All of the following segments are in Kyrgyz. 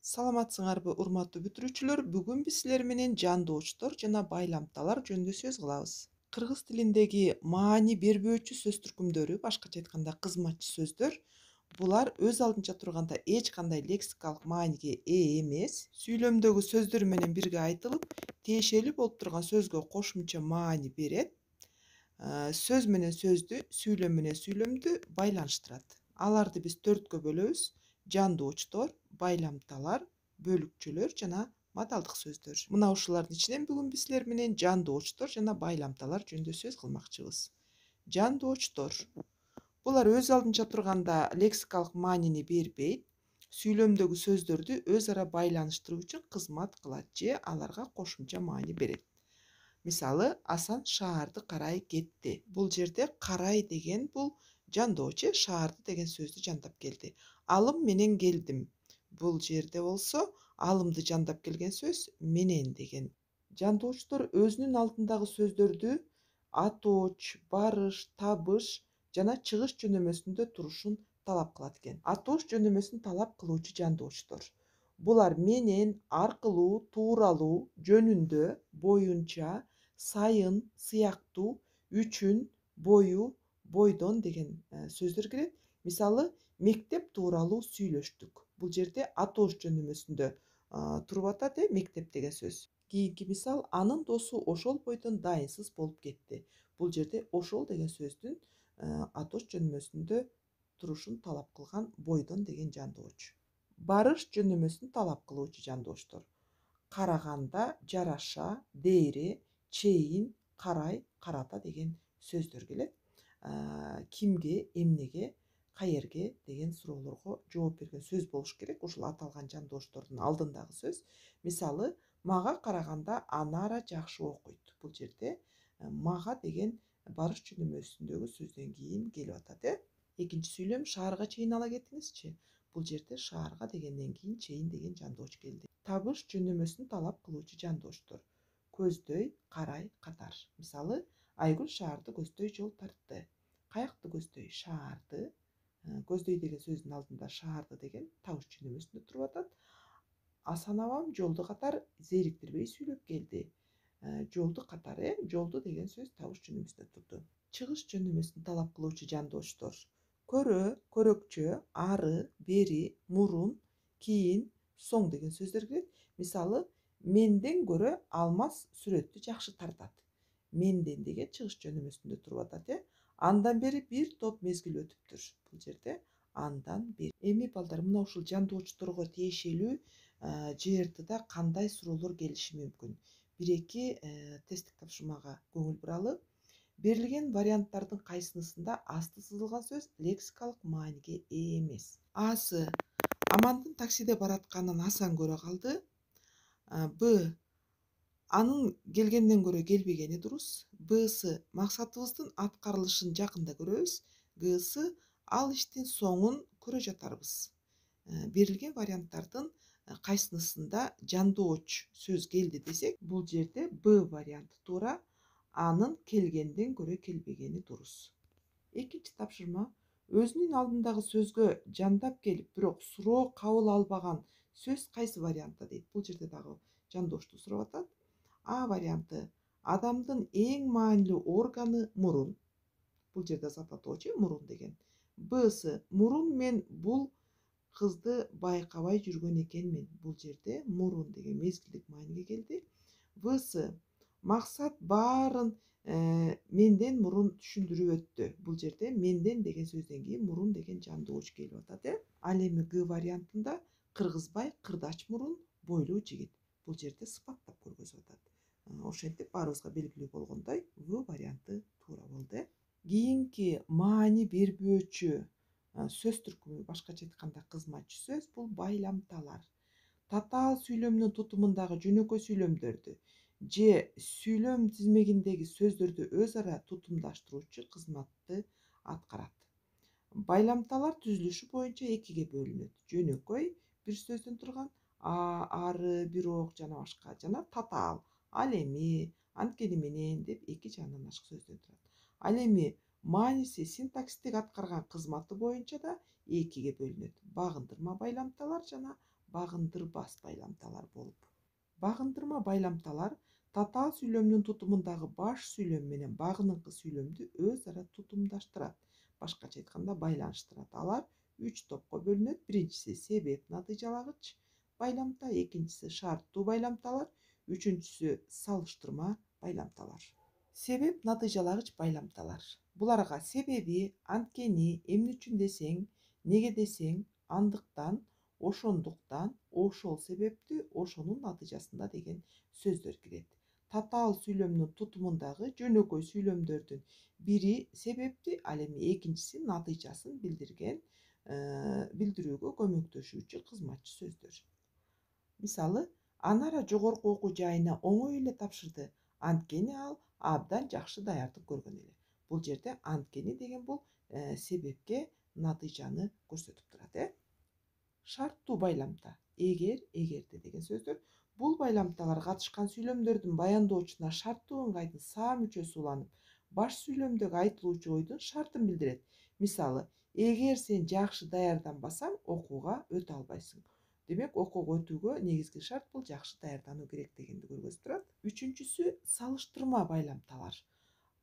Саламатсыңарбы, урматтуу бүтүрүүчүлөр? Бүгүн биз силер менен жандоочтор жана байламталар жөнүндө сөз кылабыз. Кыргыз тилиндеги маани бербөөчү сөз түркүмдөрү, башкача айтканда кызматчы сөздөр, булар өз алдынча турганда эч кандай лексикалык мааниге ээ эмес. Сүйлөмдөгү сөздөр менен бирге айтылып, тиешелүү болуп турган сөзгө кошумча маани берет. Сөз менен сөздү, сүйлөм менен сүйлөмдү байланыштырат. Аларды биз төрткө бөлөбүз: жандоочтор, байламталар, бөлүкчөлөр жана маталдык сөздөр. Мына ушулардын ичинен бүгүн биз силер менен жандоочтор жана байламталар жөнүндө сөз кылмакчыбыз. Жандоочтор булар өз алдынча турганда лексикалык маанини бербейт, сүйлөмдөгү сөздөрдү өз ара байланыштыруу үчүн кызмат кылат же аларга кошумча маани берет. Мисалы, Асан шаарды карай кетти. Бул жерде карай деген бул жандоочу, шаарды деген сөздү жандап келди. Алым менен келдим. Бул жерде болсо алымды жандап келген сөз менен деген. Жандоочтор өзүнүн алдындагы сөздөрдү атооч, барыш, табыш жана чыгыш жөнөмөсүндө турушун талап кылат экен. Атооч жөнөмөсүн талап кылуучу жандоочтор. Булар менен, аркылуу, тууралуу, жөнүндө, боюнча, сайын, сыяктуу, үчүн, бою, бойдон деген сөздөр кирет. Мисалы, мектеп тууралуу сүйлөштүк. Бул жерде атооч жөнөмөсүндө туруп атат, мектеп деген сөз. Кийинки мисал: анын досу ошол бойдон дайынсыз болуп кетти. Бул жерде ошол деген сөздүн атооч жөнөмөсүндө турушун талап кылган бойдон деген жандооч. Барыш жөнөмөсүн талап кылуучу жандооштор: караганда, жараша, дейре, чейин, карай, карата деген сөздөр келет. Кимге, эмнеге, каерге деген суроолорго жооп берген сөз болуш керек. Ушул аталган жандооштордун алдындагы сөз. Мисалы, мага караганда Анара жакшы окуйт. Бул жерде мага деген барыш жөнөмөсүндөгү сөздөн кийин келип атат. Экинчи сүйлөм: шаарга чейин ала кетиңизчи. Бул жерде шаарга дегенден кийин чейин деген жандооч келди. Табыш жөнөмөсүн талап кылуучу жандооштор: көздөй, карай, катар. Мисалы, Айгүл шаарды көздөй жол тартты. Каякты көздөй? Шаарды. Көздөй деген сөздүн алдында шаарды деген табыш жөнөмөсүндө туруп атат. Асан абам жолду катар зээриктирбей сүйлөп келди. Жолду катар, жолду деген сөз табыш жөнөмөсүндө турду. Чыгыш жөнөмөсүн талап кылуучу жандооштор: көрө, көрөкчө, ары, бери, мурун, кийин, соң деген сөздөр кирет. Мисалы, менден көрө Алмаз сүрөттү жакшы тартат. Менден деген чыгыш жөнөмөсүндө туруп атат. Андан бери бир топ мезгил өтүптүр. Бул жерде андан бери. Эми балдар, мына ушул жандоочторго тиешелүү ЖРТда кандай суроолор келиши мүмкүн? Бир-эки тесттик тапшырмага көңүл буралы. Берилген варианттардын кайсынысында асты сызылган сөз лексикалык мааниге ээ эмес? Асы: Амандын таксиде баратканын Асан көрө калды. Б. Анын келгенден көрө келбегени дурус. Б'сы: максатыбыздын аткарылышын жакында көрөбүз. Г'сы: ал иштин соңун көрө жатарбыз. Берилген варианттардын кайсынысында жандооч сөз келди десек, бул жерде Б варианты туура. Анын келгенден көрө келбегени дурус. Экинчи тапшырма: өзүнүн алдындагы сөзгө жандап келип, бирок суроо кабыл албаган сөз кайсы вариантта дейт. Бул жерде дагы жандоошту сурап атат. А варианты: адамдын эң маанилүү органы мурун. Бул жерде зат атоочу мурун деген. Б'сы: мурун мен бул кызды байкабай жүргөн экенмин. Бул жерде мурун деген мезгилдик мааниге келди. В'сы: максат баарын менден мурун түшүндүрүп өттү. Бул жерде менден деген сөздөн кийин мурун деген жандооч келип атат. Ал эми Г вариантында кыргызбай кырдач мурун бойлуу жигит. Бул жерде сыпаттап көргөзүп атат. Ошентип баарыбызга белгилүү болгондой, В варианты туура болду. Кийинки маани бербөөчү сөз түркүмү, башкача айтканда кызматчы сөз, бул байламталар. Татаал сүйлөмдүн тутумундагы жөнөкөй сүйлөмдөрдү же сүйлөм тизмегиндеги сөздөрдү өз ара тутумдаштыруучу кызматты аткарат. Байламталар түзүлүшү боюнча экиге бөлүнөт: жөнөкөй бир сөздөн турган, ары, бирок жана башка, жана татаал, ал эми, анткени менен деп эки жагынан ашык сөздөн турат. Ал эми мааниси синтаксистик аткарган кызматы боюнча да экиге бөлүнөт: багындырма байламталар жана багындырбас байламталар болуп. Багындырма байламталар татаал сүйлөмдүн тутумундагы баш сүйлөм менен багыныңкы сүйлөмдү өз ара тутумдаштырат. Башкача айтканда байланыштырат. Алар 3 топко бөлүнөт. Биринчиси себеп натыйжалагыч байламта, экинчиси шарттуу байламталар, үчүнчүсү салыштырма байламталар. Себеп натыйжалагыч байламталар. Буларга себеби, анткени, эмне үчүн десең, неге десең, андыктан, ошондуктан, ошол себептүү, ошонун натыйжасында деген сөздөр кирет. Татаал сүйлөмдүн тутумундагы жөнөкөй сүйлөмдөрдүн бири себепти, ал эми экинчиси натыйжасын билдирүүгө көмөктөшүүчү кызматчы сөздөр. Мисалы, Анара жогорку окуу жайына оңой эле тапшырды, анткени ал абдан жакшы даярдык көргөн эле. Бул жерде анткени деген бул себепке натыйжаны көрсөтүп турат. Шарттуу байламта, эгер, эгерде деген сөздөр. Бул байламталар катышкан сүйлөмдөрдүн баяндоочуна шарттуу ыңгайдын саа мүчөсү уланып, баш сүйлөмдөгү айтылуучу ойдун шартын билдирет. Мисалы, эгер сен жакшы даярданбасаң, окууга өтө албайсың. Демек, окууга өтүүгө негизги шарт бул жакшы даярдануу керек дегенди көргөзүп турат. Үчүнчүсү салыштырма байламталар.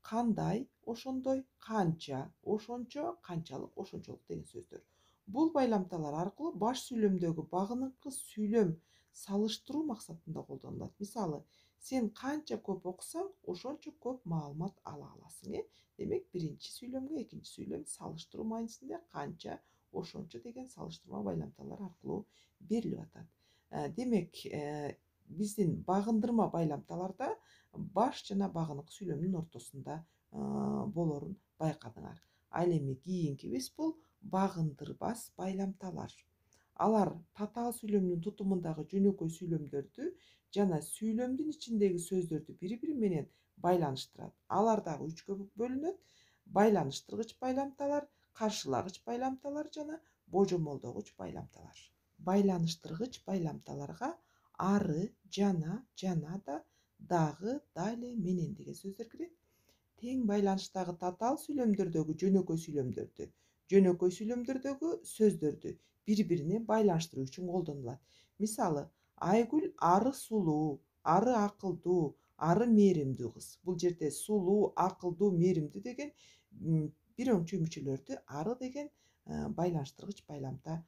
Кандай, ошондой, канча, ошончо, канчалык, ошончолук деген сөздөр. Бул байламталар аркылуу баш сүйлөмдөгү багыныңкы сүйлөм салыштыруу максатында колдонулат. Мисалы, сен канча көп окусаң, ошончо көп маалымат ала аласың. Демек, биринчи сүйлөмгө экинчи сүйлөм салыштыруу маанисинде канча, ошончо деген салыштырма байламталар аркылуу берилип атат. Демек, биздин багындырма байламталарда баш жана багынык сүйлөмдүн ортосунда болорун байкадыңар. Ал эми кийинкибиз бул багындырбас байламталар. Алар татаал сүйлөмдүн тутумундагы жөнөкөй сүйлөмдөрдү жана сүйлөмдүн ичиндеги сөздөрдү бири-бири менен байланыштырат. Алар дагы 3кө бөлүнөт: байланыштыргыч байламталар, каршылагыч байламталар жана божомолдогуч байламталар. Байланыштыргыч байламталарга ары, жана, жанада, дагы, дале, менен деген сөздөр кирет. Тең байланыштагы татаал сүйлөмдөрдөгү жөнөкөй сүйлөмдөрдөгү сөздөрдү бири-бирине байланыштыруу үчүн колдонулат. Мисалы, Айгүл ары сулуу, ары акылдуу, ары мээримдүү кыз. Бул жерде сулуу, акылдуу, мээримдүү деген бир өңчө мүчөлөрдү ары деген байланыштыргыч байламта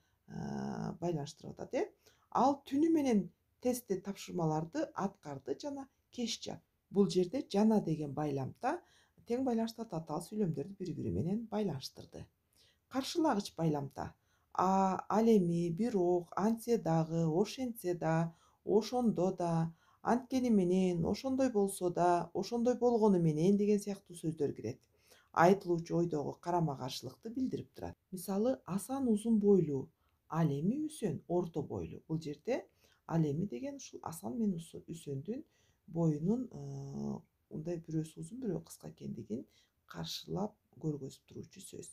байланыштырып атат. Ал түнү менен тестти тапшырмаларды аткарды жана кеч жатты. Бул жерде жана деген байламта тең байланышта татаал сүйлөмдөрдү бири-бири менен байланыштырды. Каршылагыч байламта: ал эми, бирок, антсе дагы, ошентсе да, ошондо да, анткени менен, ошондой болсо да, ошондой болгону менен деген сыяктуу сөздөр кирет. Айтылуучу ойдогу карама каршылыкты билдирип турат. Мисалы, Асан узун бойлуу, ал эми Үсөн орто бойлуу. Бул жерде ал эми деген ушул Асан менен Үсөндүн боюнун мындай бирөөсү узун, бирөө кыска экендигин каршылап көргөзүп туруучу сөз.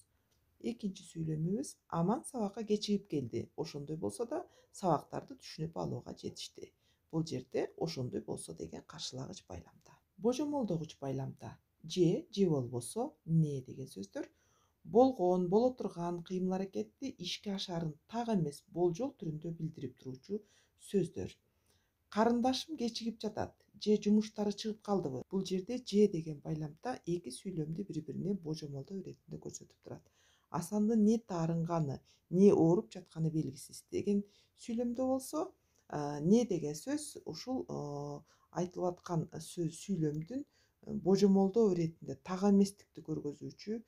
Экинчи сүйлөмүбүз Аман сабакка кечигип келди. Ошондой болсо да сабактарды түшүнүп алууга жетишти. Бул жерде ошондой болсо деген каршылагыч байламта. Божомолдогуч байламта: же болбосо не деген сөздөр. Болгон, боло турган кыймыл-аракетти ишке ашаарын так эмес болжол түрүндө билдирип туруучу сөздөр. Карындашым кечигип жатат, же жумуштары чыгып калдыбы. Бул жерде же деген байламта эки сүйлөмдү бири-бирине божомолдоо иретинде көрсөтүп турат. Асандын не таарынганы, не ооруп жатканы белгисиз деген сүйлөмдө болсо, не деген сөз ушул айтылып аткан сүйлөмдүн божомолдоо иретинде так эместикти көргөзүүчү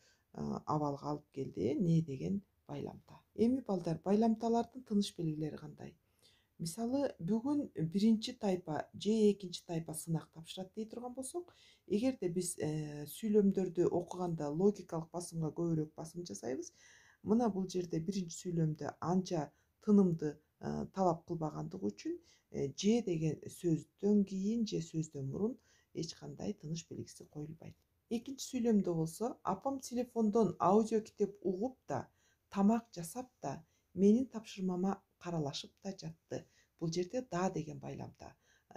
абалга алып келди. Не деген байламта. Эми балдар, байламталардын тыныш белгилери кандай? Мисалы, бүгүн биринчи тайпа же экинчи тайпа сынак тапшырат дей турган болсок, эгерде биз сүйлөмдөрдү окуганда логикалык басымга көбүрөөк басым жасайбыз, мына бул жерде биринчи сүйлөмдө анча тынымды талап кылбагандыгы үчүн же деген сөздөн кийин же сөздөн мурун эч кандай тыныш белгиси коюлбайт. Экинчи сүйлөмдө болсо, апам телефондон аудио китеп угуп да, тамак жасап да, менин тапшырмама каралашып да жатты. Бул жерде да деген байламта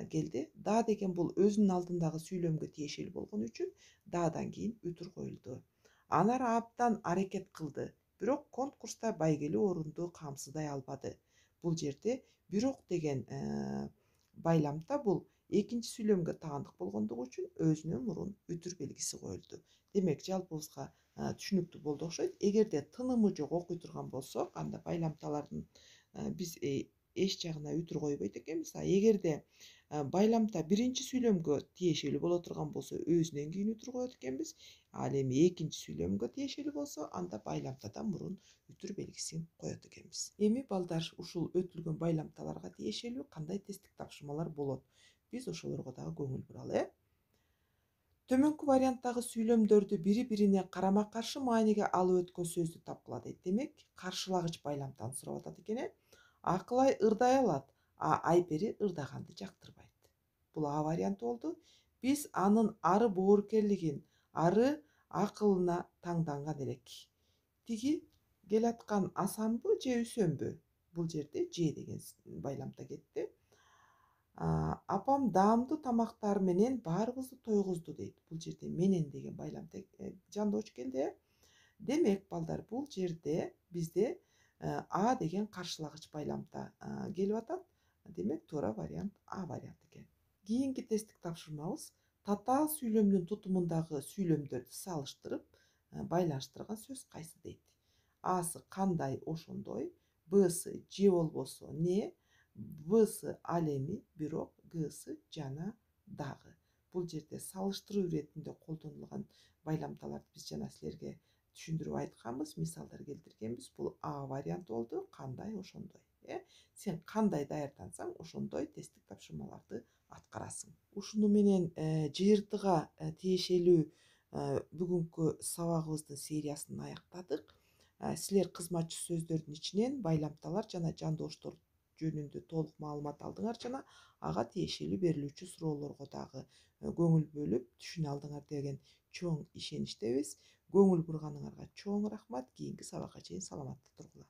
келди. Да деген бул өзүнүн алдындагы сүйлөмгө тиешелүү болгон үчүн дадан кийин үтүр коюлду. Анара абдан аракет кылды, бирок конкурста байгелүү орунду камсыздай албады. Бул жерде бирок деген байламда бул экинчи сүйлөмгө таандык болгондугу үчүн өзүнөн мурун үтүр белгиси коюлду. Демек жалпыбызга түшүнүктүү болду окшойт. Эгерде тынымы жок окуй турган болсок, анда байламталардын биз эч жагына үтүр койбойт экенбиз. А эгерде байламта биринчи сүйлөмгө тиешелүү боло турган болсо, өзүнөн кийин үтүр коет экенбиз. Ал эми экинчи сүйлөмгө тиешелүү болсо, анда байламтадан мурун үтүр белгисин коет экенбиз. Эми балдар, ушул өтүлгөн байламталарга тиешелүү кандай тесттик тапшырмалар болот? Биз ошолорго дагы көңүл буралы. Төмөнкү варианттагы сүйлөмдөрдү бири-бирине карама-каршы мааниге алып өткөн сөздү тапкыла дейт. Демек, каршылагыч байламтаны сурап атат экен. Акылай ырдай алат, а Айпери ырдаганды жактырбайт. Бул А варианты болду. Биз анын ары боорукерлигин, ары акылына таңданган элек. Тиги келаткан асанбы же үсөнбү? Бул жерде Ж деген байламта кетти. Апам даамдуу тамактар менен баарыбызды тойгузду дейт. Бул жерде менен деген байламта жандооч келди. Демек, балдар, бул жерде бизде А деген каршылагыч байламта келип атат. Демек, туура вариант А вариант экен. Кийинки тесттик тапшырмабыз татаал сүйлөмдүн тутумундагы сүйлөмдөрдү салыштырып, байланыштырган сөз кайсы дейт. Асы кандай, ошондой, Бсы же болбосо не, Всы ал эми, бирок, Гсы жана дагы. Бул жерде салыштыруу иретинде колдонулган байламталарды биз жана силерге түшүндүрүп айтканбыз, мисалдар келтиргенбиз. Бул А варианты болду, кандай, ошондой. Сен кандай даярдансаң, ошондой тесттик тапшырмаларды аткарасың. Ушуну менен ЖРТга тиешелүү бүгүнкү сабагыбыздын сериясын аяктадык. Силер кызматчы сөздөрдүн ичинен байламталар жана жандооштор жөнүндө толук маалымат алдыңар жана ага тиешелүү берилүүчү суроолорго дагы көңүл бөлүп түшүнө алдыңар деген чоң ишеничтебиз. Көңүл бурганыңарга чоң рахмат. Кийинки сабакка чейин саламатта тургула.